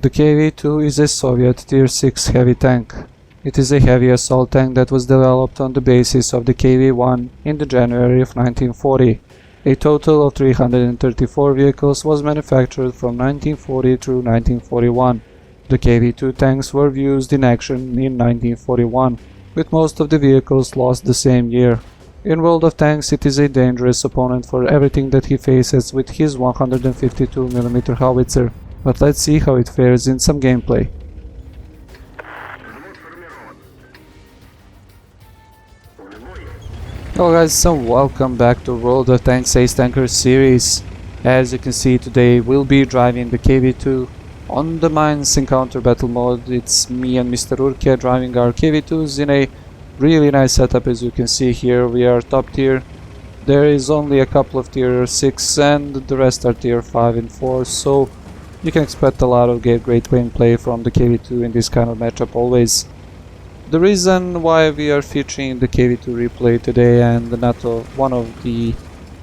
The KV-2 is a Soviet Tier 6 heavy tank. It is a heavy assault tank that was developed on the basis of the KV-1 in the January of 1940. A total of 334 vehicles was manufactured from 1940 through 1941. The KV-2 tanks were used in action in 1941, with most of the vehicles lost the same year. In World of Tanks, it is a dangerous opponent for everything that he faces with his 152mm howitzer. But let's see how it fares in some gameplay. Hello guys, so welcome back to World of Tanks Ace Tanker series. As you can see, today we'll be driving the KV-2 on the Mines Encounter Battle mode. It's me and Mr. Urke driving our KV-2s in a really nice setup. As you can see here, we are top tier. There is only a couple of tier 6 and the rest are tier 5 and 4, so you can expect a lot of great gameplay from the KV-2 in this kind of matchup always. The reason why we are featuring the KV-2 replay today and not one of the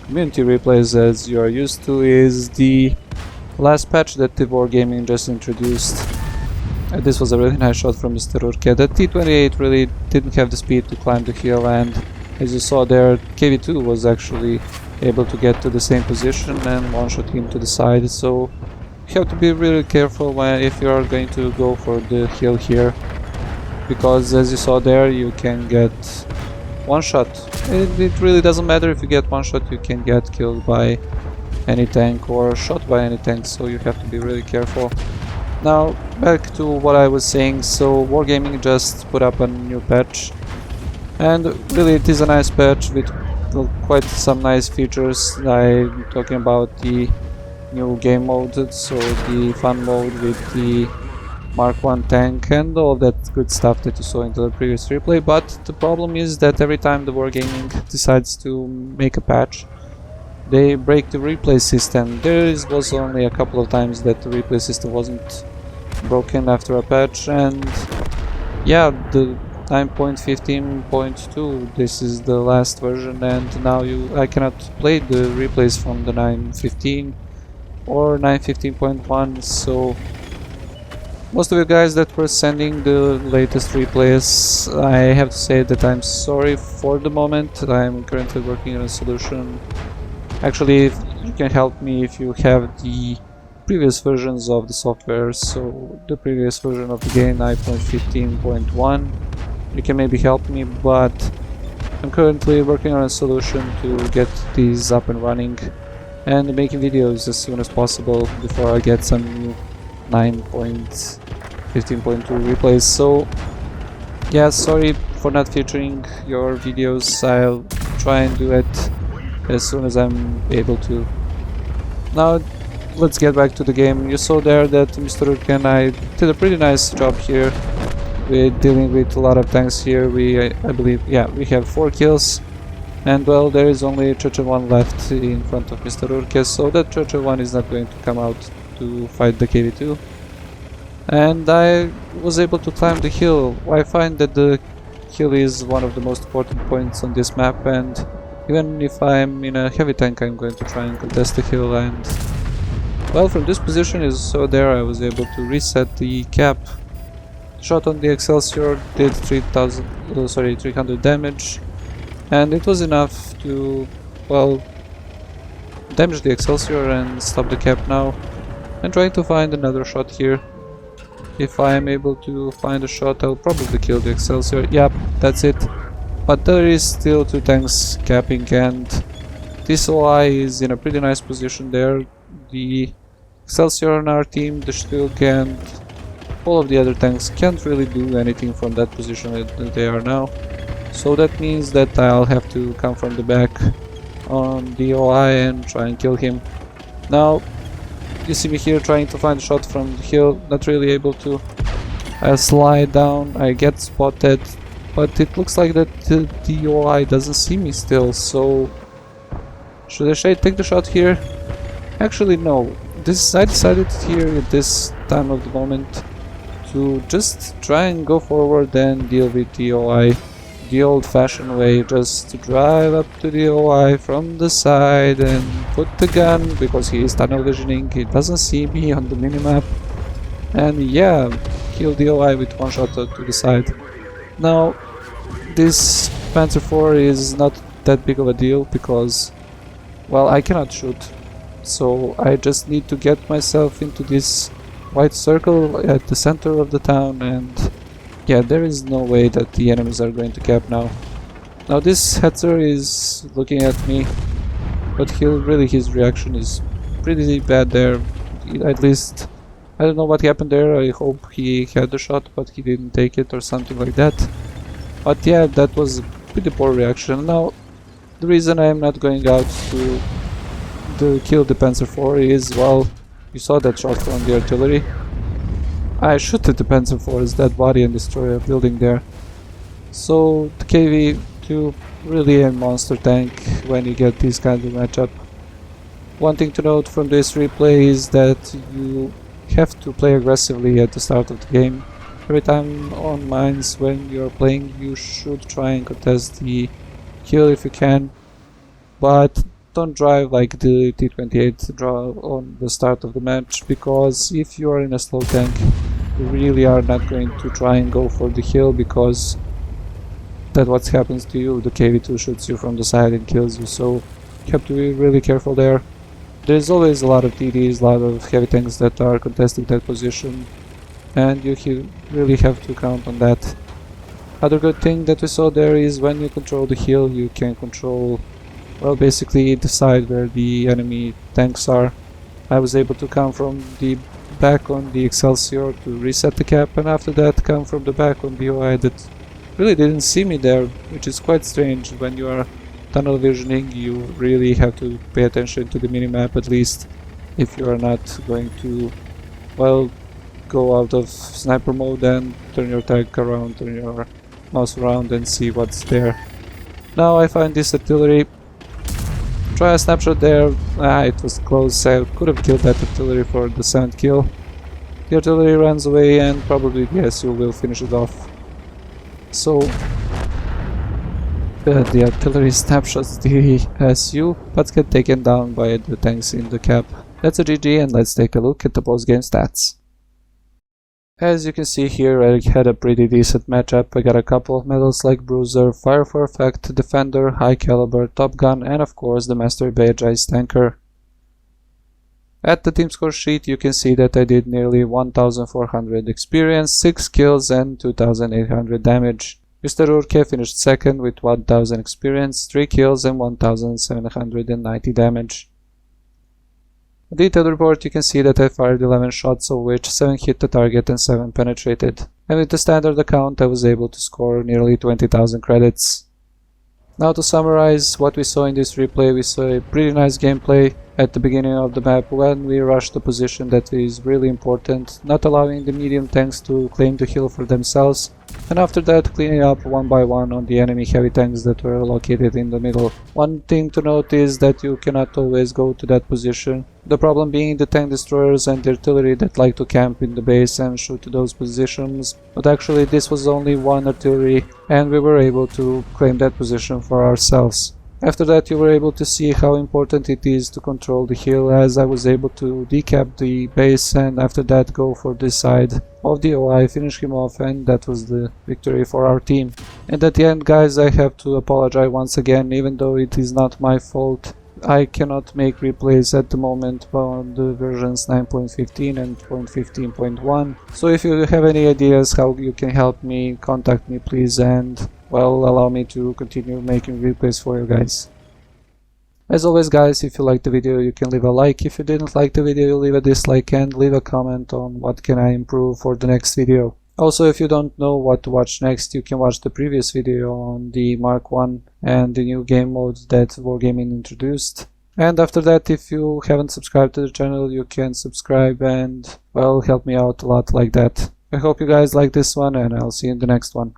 community replays as you are used to is the last patch that the Wargaming just introduced. This was a really nice shot from Mr. Urke. The T-28 really didn't have the speed to climb the hill, and as you saw there, KV-2 was actually able to get to the same position and one-shot him to the side, so you have to be really careful if you are going to go for the hill here, because as you saw there, you can get one shot. It really doesn't matter if you get one shot, you can get killed by any tank or shot by any tank, so you have to be really careful. Now back to what I was saying. So Wargaming just put up a new patch, and really it is a nice patch with quite some nice features. I'm talking about the new game mode, so the fun mode with the Mark 1 tank and all that good stuff that you saw in the previous replay. But the problem is that every time the Wargaming decides to make a patch, they break the replay system. There was only a couple of times that the replay system wasn't broken after a patch, and yeah, the 9.15.2, this is the last version, and now I cannot play the replays from the 9.15 or 9.15.1, so most of you guys that were sending the latest replays, I have to say that I'm sorry for the moment. I'm currently working on a solution. Actually, you can help me if you have the previous versions of the software, so the previous version of the game, 9.15.1, you can maybe help me, but I'm currently working on a solution to get these up and running and making videos as soon as possible before I get some new 9.15.2 replays. So yeah, sorry for not featuring your videos. I'll try and do it as soon as I'm able to. Now let's get back to the game. You saw there that Mr. Urke and I did a pretty nice job here with dealing with a lot of tanks here. I believe, yeah, we have 4 kills, and well, there is only Churchill 1 left in front of Mr. Urke, so that Churchill 1 is not going to come out to fight the KV-2. And I was able to climb the hill. I find that the hill is one of the most important points on this map, and even if I'm in a heavy tank, I'm going to try and contest the hill. And well, from this position, as you saw there, I was able to reset the cap. Shot on the Excelsior did 300 damage, and it was enough to, well, damage the Excelsior and stop the cap now. I'm trying to find another shot here. If I am able to find a shot, I'll probably kill the Excelsior. Yep, that's it. But there is still 2 tanks capping, and this OI is in a pretty nice position there. The Excelsior on our team, the Stilk, and all of the other tanks can't really do anything from that position that they are now. So that means that I'll have to come from the back on the OI and try and kill him. Now you see me here trying to find a shot from the hill, not really able to. I slide down, I get spotted, but it looks like that the OI doesn't see me still, so should I take the shot here? Actually no, I decided here at this time of the moment to just try and go forward and deal with the OI the old-fashioned way, just to drive up to the OI from the side and put the gun, because he is tunnel visioning, he doesn't see me on the minimap, and yeah, killed the OI with one shot to the side. Now, this Panzer IV is not that big of a deal because, well, I cannot shoot, so I just need to get myself into this white circle at the center of the town, and yeah, there is no way that the enemies are going to cap now. Now this Hetzer is looking at me, but his reaction is pretty bad there. At least, I don't know what happened there. I hope he had the shot, but he didn't take it or something like that. But yeah, that was a pretty poor reaction. Now, the reason I am not going out to kill the Panzer IV is, well, you saw that shot from the artillery. I shot at the Panzer IV's dead body and destroy a building there. So the KV-2 really a monster tank when you get this kind of matchup. One thing to note from this replay is that you have to play aggressively at the start of the game. Every time on mines when you're playing, you should try and contest the kill if you can, but don't drive like the T-28 draw on the start of the match, because if you are in a slow tank, you really are not going to try and go for the kill, because that's what happens to you. The KV-2 shoots you from the side and kills you, so you have to be really careful there. There's always a lot of TDs, a lot of heavy tanks that are contesting that position, and you really have to count on that. Other good thing that we saw there is when you control the hill, you can control, well, basically decide where the enemy tanks are. I was able to come from the back on the Excelsior to reset the cap, and after that come from the back on the OI that really didn't see me there, which is quite strange. When you are tunnel visioning, you really have to pay attention to the minimap, at least if you are not going to, well, go out of sniper mode and turn your tank around, turn your mouse around and see what's there. Now I find this artillery. Try a snapshot there. It was close. I could have killed that artillery for the 7th kill. The artillery runs away and probably the SU will finish it off. So the artillery snapshots the SU, but get taken down by the tanks in the cap. That's a GG, and let's take a look at the post-game stats. As you can see here, I had a pretty decent matchup. I got a couple of medals like Bruiser, Fire for Effect, Defender, High Caliber, Top Gun, and of course the Mastery Badge Ice Tanker. At the team score sheet you can see that I did nearly 1400 experience, 6 kills and 2800 damage. U.S.S.R finished second with 1000 experience, 3 kills and 1790 damage. On the detailed report you can see that I fired 11 shots, of which 7 hit the target and 7 penetrated. And with the standard account I was able to score nearly 20,000 credits. Now to summarize what we saw in this replay, we saw a pretty nice gameplay at the beginning of the map when we rushed the position that is really important, not allowing the medium tanks to claim the hill for themselves, and after that cleaning up one by one on the enemy heavy tanks that were located in the middle. One thing to note is that you cannot always go to that position, the problem being the tank destroyers and the artillery that like to camp in the base and shoot to those positions, but actually this was only one artillery and we were able to claim that position for ourselves. After that you were able to see how important it is to control the hill, as I was able to decap the base and after that go for this side of the OI, finish him off, and that was the victory for our team. And at the end, guys, I have to apologize once again, even though it is not my fault. I cannot make replays at the moment on the versions 9.15 and 0.15.1. So if you have any ideas how you can help me, contact me please, and well, allow me to continue making replays for you guys. As always guys, if you liked the video you can leave a like, if you didn't like the video you leave a dislike and leave a comment on what can I improve for the next video. Also, if you don't know what to watch next, you can watch the previous video on the Mark 1 and the new game modes that Wargaming introduced. And after that, if you haven't subscribed to the channel, you can subscribe and, well, help me out a lot like that. I hope you guys like this one and I'll see you in the next one.